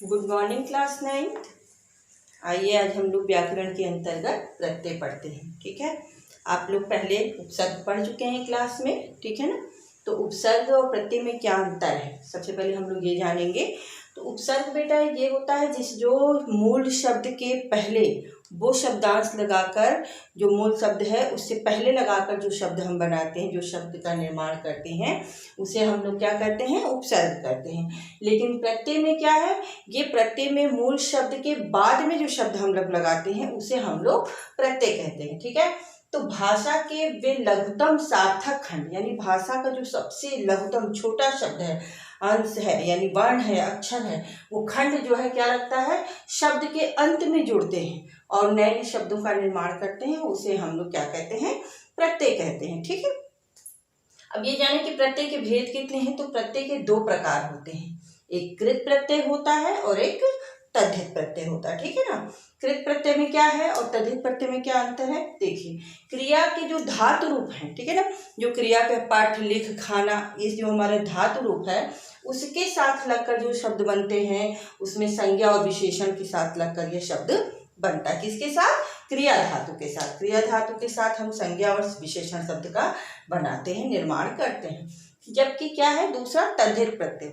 Good morning class 9th। आइए आज हम लोग व्याकरण के अंतर्गत प्रत्यय पढ़ते हैं। ठीक है, आप लोग पहले उपसर्ग पढ़ चुके हैं क्लास में, ठीक है ना। तो उपसर्ग और प्रत्यय में क्या अंतर है, सबसे पहले हम लोग ये जानेंगे। तो उपसर्ग बेटा ये होता है जो मूल शब्द के पहले वो शब्दांश लगाकर, जो मूल शब्द है उससे पहले लगाकर जो शब्द हम बनाते हैं, जो शब्द का निर्माण करते हैं, उसे हम लोग क्या करते हैं, उपसर्ग करते हैं। लेकिन प्रत्यय में क्या है, ये प्रत्यय में मूल शब्द के बाद में जो शब्द हम लोग लगाते हैं उसे हम लोग प्रत्यय कहते हैं। ठीक है, तो भाषा के वे लघुतम सार्थक खंड, यानी भाषा का जो सबसे लघुतम छोटा शब्द है, अंश है, यानी वर्ण है, अक्षर है, वो खंड जो है क्या लगता है, शब्द के अंत में जुड़ते हैं और नए शब्दों का निर्माण करते हैं, उसे हम लोग क्या कहते हैं, प्रत्यय कहते हैं। ठीक है, अब ये जाने कि प्रत्यय के भेद कितने हैं। तो प्रत्यय के दो प्रकार होते हैं, एक कृत प्रत्यय होता है और एक तद्धित प्रत्यय होता है। ठीक है ना, कृत प्रत्यय में क्या है और तद्धित प्रत्यय में क्या अंतर है, देखिए। क्रिया के जो धातु रूप हैं, ठीक है ना, जो क्रिया के पाठ, लिख, खाना, ये जो हमारे धातु रूप है उसके साथ लगकर जो शब्द बनते हैं, उसमें संज्ञा और विशेषण के साथ लगकर ये शब्द बनता है। किसके साथ, क्रिया धातु के साथ। क्रिया धातु के साथ हम संज्ञा और विशेषण शब्द का बनाते हैं, निर्माण करते हैं। जबकि क्या है दूसरा, तद्धित प्रत्यय।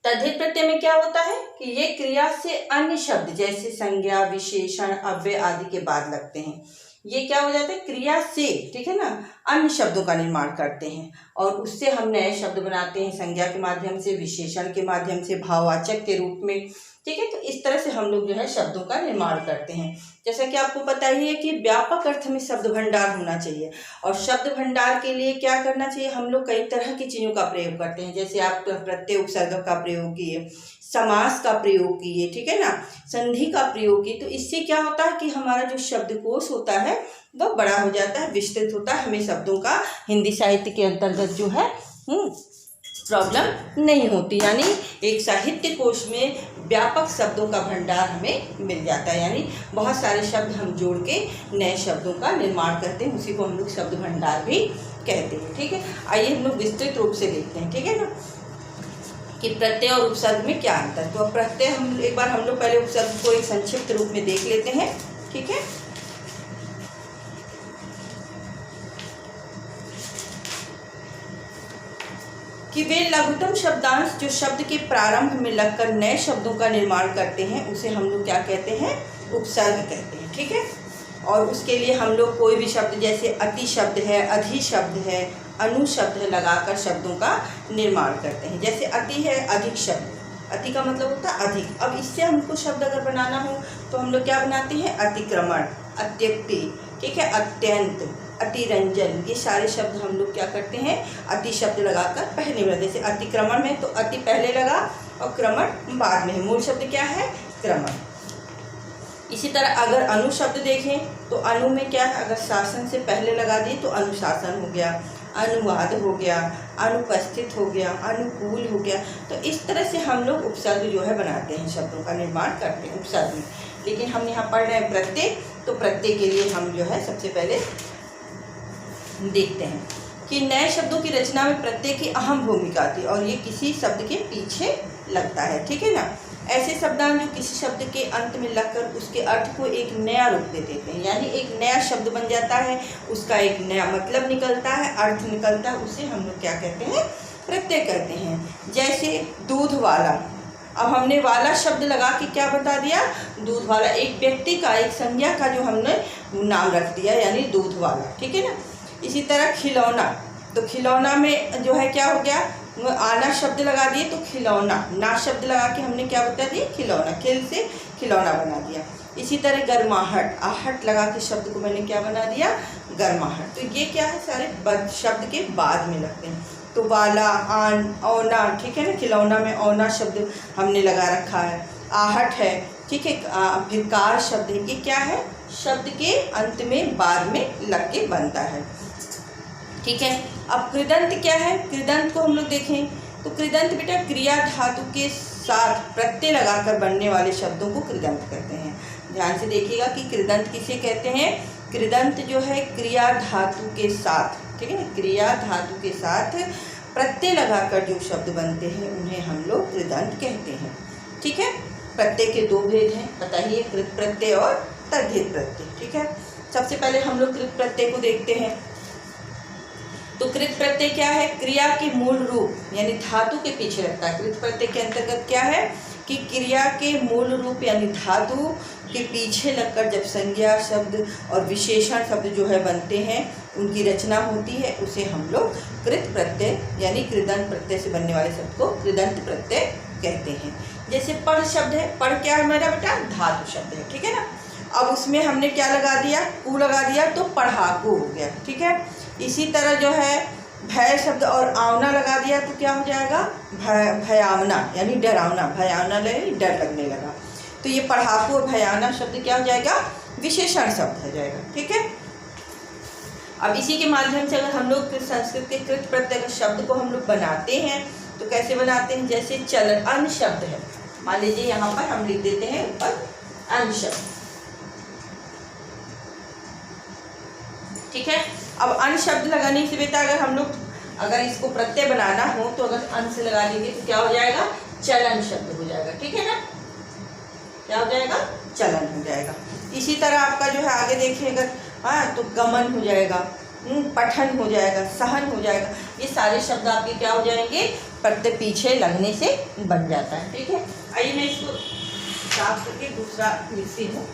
तद्धित प्रत्यय में क्या होता है कि ये क्रिया से अन्य शब्द जैसे संज्ञा, विशेषण, अव्यय आदि के बाद लगते हैं। ये क्या हो जाता है, क्रिया से, ठीक है ना, अन्य शब्दों का निर्माण करते हैं और उससे हम नए शब्द बनाते हैं, संज्ञा के माध्यम से, विशेषण के माध्यम से, भाववाचक के रूप में। ठीक है, तो इस तरह से हम लोग जो है शब्दों का निर्माण करते हैं। जैसा कि आपको पता ही है कि व्यापक अर्थ में शब्द भंडार होना चाहिए और शब्द भंडार के लिए क्या करना चाहिए, हम लोग कई तरह की चीज़ों का प्रयोग करते हैं। जैसे आप प्रत्यय उपसर्ग का प्रयोग किए, समास का प्रयोग किए, ठीक है ना, संधि का प्रयोग किए, तो इससे क्या होता है कि हमारा जो शब्दकोश होता है वो बड़ा हो जाता है, विस्तृत होता है। हमें शब्दों का हिंदी साहित्य के अंतर्गत जो है प्रॉब्लम नहीं होती, यानी एक साहित्य कोश में व्यापक शब्दों का भंडार हमें मिल जाता है, यानी बहुत सारे शब्द हम जोड़ के नए शब्दों का निर्माण करते हैं, उसी को हम लोग शब्द भंडार भी कहते हैं। ठीक है, आइए हम लोग विस्तृत रूप से देखते हैं, ठीक है ना, कि प्रत्यय और उपसर्ग में क्या अंतर। तो प्रत्यय हम एक बार हम लोग पहले उपसर्ग को एक संक्षिप्त रूप में देख लेते हैं। ठीक है, कि वे लघुतम शब्दांश जो शब्द के प्रारंभ में लगकर नए शब्दों का निर्माण करते हैं, उसे हम लोग क्या कहते हैं, उपसर्ग कहते हैं। ठीक है, और उसके लिए हम लोग कोई भी शब्द जैसे अति शब्द है, अधि शब्द है, अनु शब्द है लगाकर शब्दों का निर्माण करते हैं। जैसे अति है, अधिक शब्द, अति का मतलब होता है अधिक। अब इससे हमको शब्द अगर बनाना हो तो हम लोग क्या बनाते हैं, अतिक्रमण, अत्युक्ति, ठीक है, अत्यंत, अतिरंजन, ये सारे शब्द हम लोग क्या करते हैं, अति शब्द लगाकर पहले में। जैसे अतिक्रमण में तो अति पहले लगा और क्रमण बाद में है, मूल शब्द क्या है, क्रमण। इसी तरह अगर अनु शब्द देखें तो अनु में क्या है, अगर शासन से पहले लगा दिए तो अनुशासन हो गया, अनुवाद हो गया, अनुपस्थित हो गया, अनुकूल हो गया। तो इस तरह से हम लोग उपसर्ग जो है बनाते हैं, शब्दों का निर्माण करते हैं उपसर्ग में। लेकिन हम यहाँ पढ़ रहे हैं प्रत्यय, तो प्रत्यय के लिए हम जो है सबसे पहले देखते हैं कि नए शब्दों की रचना में प्रत्यय की अहम भूमिका आती है और ये किसी शब्द के पीछे लगता है। ठीक है ना, ऐसे शब्दांश जो किसी शब्द के अंत में लगकर उसके अर्थ को एक नया रूप दे देते हैं, यानी एक नया शब्द बन जाता है, उसका एक नया मतलब निकलता है, अर्थ निकलता है, उसे हम लोग क्या कहते हैं, प्रत्यय कहते हैं। जैसे दूध वाला, अब हमने वाला शब्द लगा के क्या बता दिया, दूध वाला, एक व्यक्ति का, एक संज्ञा का जो हमने नाम रख दिया, यानी दूध वाला। ठीक है ना, इसी तरह खिलौना, तो खिलौना में जो है क्या हो गया, आना शब्द लगा दिए तो खिलौना, ना शब्द लगा के हमने क्या बता दिया, खिलौना, खेल से खिलौना बना दिया। इसी तरह गर्माहट, आहट लगा के शब्द को मैंने क्या बना दिया, गर्माहट। तो ये क्या है, सारे शब्द के बाद में लगते हैं। तो वाला, आन, औना, ठीक है ना, खिलौना में औना शब्द हमने लगा रखा है, आहट है, ठीक है, फिर कार शब्द है, ये क्या है, शब्द के अंत में बाद में लग के बनता है। ठीक है, अब कृदंत क्या है, कृदंत को हम लोग देखें तो कृदंत बेटा क्रिया धातु के साथ प्रत्यय लगाकर बनने वाले शब्दों को कृदंत कहते हैं। ध्यान से देखिएगा कि कृदंत किसे कहते हैं, कृदंत जो है क्रिया धातु के साथ, ठीक है ना, क्रिया धातु के साथ प्रत्यय लगाकर जो शब्द बनते हैं उन्हें हम लोग कृदंत कहते हैं। ठीक है। प्रत्यय के दो भेद हैं, बताइए, कृत प्रत्यय और तद्धित प्रत्यय। ठीक है, सबसे पहले हम लोग कृत प्रत्यय को देखते हैं। तो कृत प्रत्यय क्या है? क्रिया के मूल रूप यानी धातु के पीछे लगता है। कृत प्रत्यय के अंतर्गत क्या है कि क्रिया के मूल रूप यानी धातु के पीछे लगकर जब संज्ञा शब्द और विशेषण शब्द जो है बनते हैं, उनकी रचना होती है, उसे हम लोग कृत प्रत्यय यानी कृदंत प्रत्यय से बनने वाले शब्द को कृदंत प्रत्यय कहते हैं। जैसे पढ़ शब्द है, पढ़ क्या है मेरा बेटा? धातु शब्द है, ठीक है ना। अब उसमें हमने क्या लगा दिया? कु लगा दिया तो पढ़ाकू हो गया, ठीक है। इसी तरह जो है भय शब्द और आवना लगा दिया तो क्या हो जाएगा? भयावना यानी डरावना, भयावना लगे डर लगने लगा, तो ये पढ़ाकू और भयावना शब्द क्या हो जाएगा? विशेषण शब्द हो जाएगा, ठीक है। अब इसी के माध्यम से अगर हम लोग संस्कृत के कृत प्रत्यय शब्द को हम लोग बनाते हैं तो कैसे बनाते हैं? जैसे चलन, अन शब्द है, मान लीजिए यहाँ पर हम लिख देते हैं ऊपर अन शब्द, ठीक है। अब अन शब्द लगाने से बेटा अगर इसको प्रत्यय बनाना हो तो अगर अन से लगा देंगे तो क्या हो जाएगा? चलन शब्द हो जाएगा, ठीक है ना। क्या हो जाएगा? चलन हो जाएगा। इसी तरह आपका जो है आगे देखिएगा, हाँ, तो गमन हो जाएगा, पठन हो जाएगा, सहन हो जाएगा, ये सारे शब्द आपके क्या हो जाएंगे? प्रत्यय पीछे लगने से बन जाता है, ठीक है। आइए मैं इसको साफ करके दूसरा लिखती हूँ।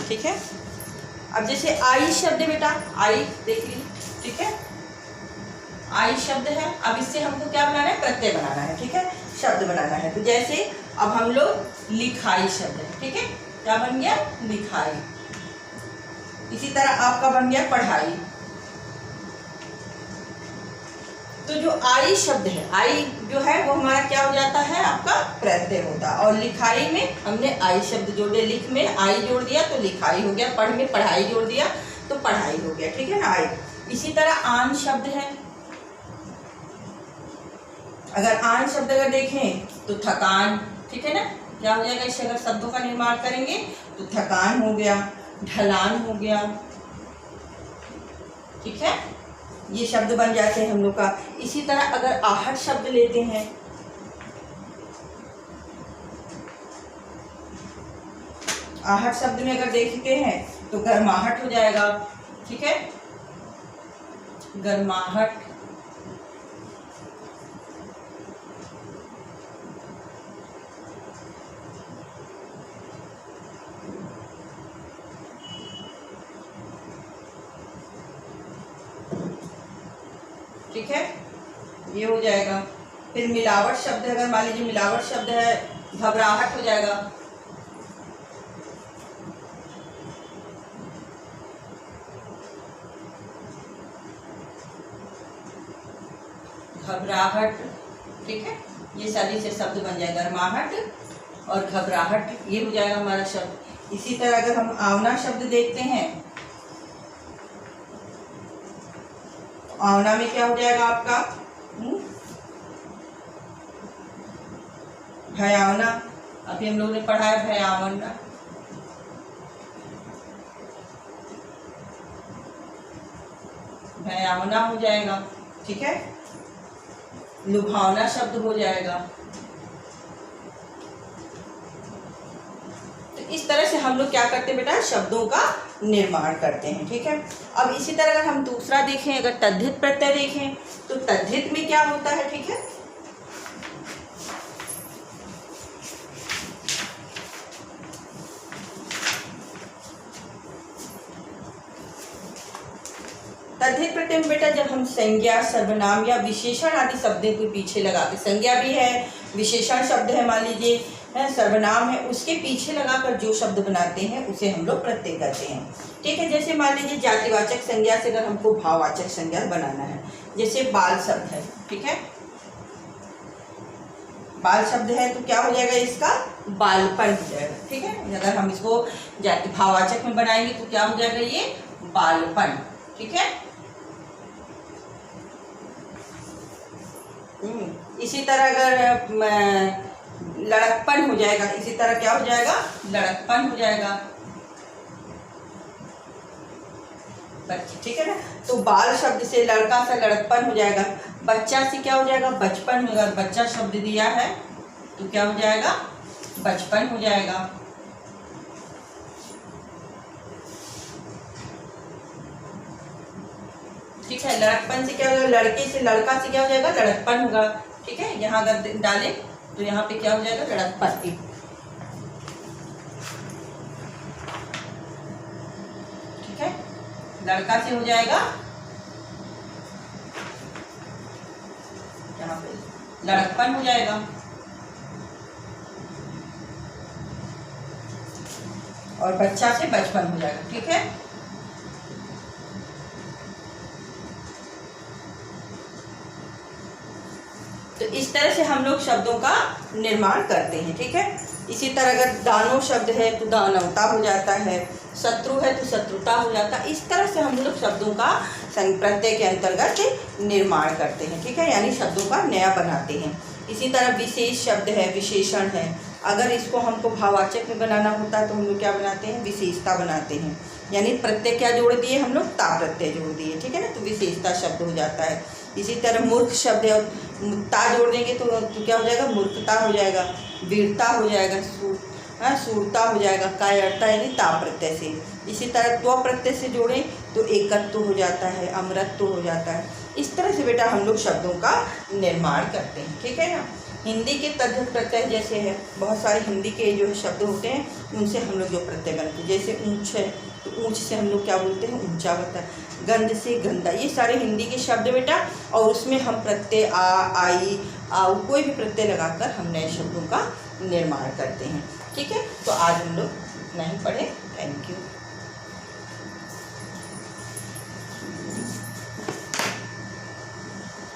ठीक है, अब जैसे आई शब्द है बेटा, आई देख लीजिए, ठीक है, आई शब्द है। अब इससे हमको क्या बनाना है? प्रत्यय बनाना है, ठीक है, शब्द बनाना है। तो जैसे अब हम लोग लिखाई शब्द है, ठीक है, क्या बन गया? लिखाई। इसी तरह आपका बन गया पढ़ाई। तो जो आई शब्द है, आई जो है वो हमारा क्या हो जाता है? आपका प्रत्यय होता है। और लिखाई में हमने आई शब्द जोड़ दिया, लिख में आई जोड़ दिया तो लिखाई हो गया, पढ़ में पढ़ाई जोड़ दिया तो पढ़ाई हो गया, ठीक है ना, आई। इसी तरह आन शब्द है, अगर आन शब्द अगर देखें तो थकान, ठीक है ना, क्या हो जाएगा? इससे अगर शब्दों का निर्माण करेंगे तो थकान हो गया, ढलान हो गया, ठीक है, ये शब्द बन जाते हैं हम लोग का। इसी तरह अगर आहट शब्द लेते हैं, आहट शब्द में अगर देखते हैं तो गर्माहट हो जाएगा, ठीक है, गर्माहट। ठीक है, ये हो जाएगा। फिर मिलावट शब्द है, अगर मान लीजिए मिलावट शब्द है, घबराहट हो जाएगा, घबराहट, ठीक है, ये सारी से शब्द बन जाएगा, गर्माहट और घबराहट, ये हो जाएगा हमारा शब्द। इसी तरह अगर हम आवना शब्द देखते हैं, आवना में क्या हो जाएगा आपका? भयावना, अभी हम लोगों ने पढ़ा है भयावना, भयावना हो जाएगा, ठीक है, लुभावना शब्द हो जाएगा। तो इस तरह से हम लोग क्या करते हैं बेटा? शब्दों का निर्माण करते हैं, ठीक है। अब इसी तरह अगर हम दूसरा देखें, अगर तद्धित प्रत्यय देखें तो तद्धित में क्या होता है, ठीक है, तद्धित प्रत्यय में बेटा जब हम संज्ञा, सर्वनाम या विशेषण आदि शब्दों के पीछे लगाते, संज्ञा भी है, विशेषण शब्द है, मान लीजिए है, सर्वनाम है, उसके पीछे लगाकर जो शब्द बनाते हैं उसे हम लोग प्रत्यय कहते हैं, ठीक है। जैसे मान लीजिए जातिवाचक संज्ञा से अगर हमको भाववाचक संज्ञा बनाना है, जैसे बाल शब्द है, ठीक है, बाल शब्द है तो क्या हो जाएगा? इसका बालपन हो जाएगा, ठीक है। अगर हम इसको जाति भाववाचक में बनाएंगे तो क्या हो जाएगा? ये बालपन, ठीक है। इसी तरह अगर लड़कपन हो जाएगा। इसी तरह क्या हो जाएगा, लड़कपन हो जाएगा बच्चे, ठीक है ना। तो बाल शब्द से लड़का से लड़कपन हो जाएगा, बच्चा से क्या हो जाएगा, बचपन होगा। बच्चा शब्द दिया है तो क्या हो जाएगा, बचपन हो जाएगा। ठीक है, लड़कपन से क्या होगा, लड़के से लड़का से क्या हो जाएगा, लड़कपन होगा। ठीक है, यहाँ अगर डालें तो यहाँ पे क्या हो जाएगा, लड़कपन। ठीक है, लड़का से हो जाएगा यहाँ पे लड़कपन हो जाएगा। और बच्चा से बचपन हो जाएगा। ठीक है, तो इस तरह से हम लोग शब्दों का निर्माण करते हैं। ठीक है, इसी तरह अगर दानो शब्द है तो दानवता हो जाता है, शत्रु है तो शत्रुता हो जाता है। इस तरह से हम लोग शब्दों का प्रत्यय के अंतर्गत निर्माण करते हैं। ठीक है, यानी शब्दों का नया बनाते हैं। इसी तरह विशेष शब्द है, विशेषण है, अगर इसको हमको भाववाचक में बनाना होता है तो हम लोग क्या बनाते हैं, विशेषता बनाते हैं। यानी प्रत्यय क्या जोड़ दिए हम लोग, ता प्रत्यय जोड़ दिए। ठीक है ना, तो विशेषता शब्द हो जाता है। इसी तरह मूर्ख शब्द है, ता जोड़ देंगे तो क्या हो जाएगा, मूर्खता हो जाएगा, वीरता हो जाएगा, सूरता हो जाएगा, कायरता यानी ता प्रत्यय से। इसी तरह त्व प्रत्यय से जोड़ें तो एकत्व हो जाता है, अमरत्व हो जाता है। इस तरह से बेटा हम लोग शब्दों का निर्माण करते हैं। ठीक है ना, हिंदी के तद्धित प्रत्यय जैसे है, बहुत सारे हिंदी के जो शब्द होते हैं उनसे हम लोग जो प्रत्यय बनते हैं, जैसे ऊंच है तो ऊंच से हम लोग क्या बोलते हैं, ऊंचा होता है। गंध से गंदा, ये सारे हिंदी के शब्द बेटा, और उसमें हम प्रत्यय आ, आई, आओ, कोई भी प्रत्यय लगाकर हम नए शब्दों का निर्माण करते हैं। ठीक है, तो आज हम लोग नहीं पढ़े। Thank you.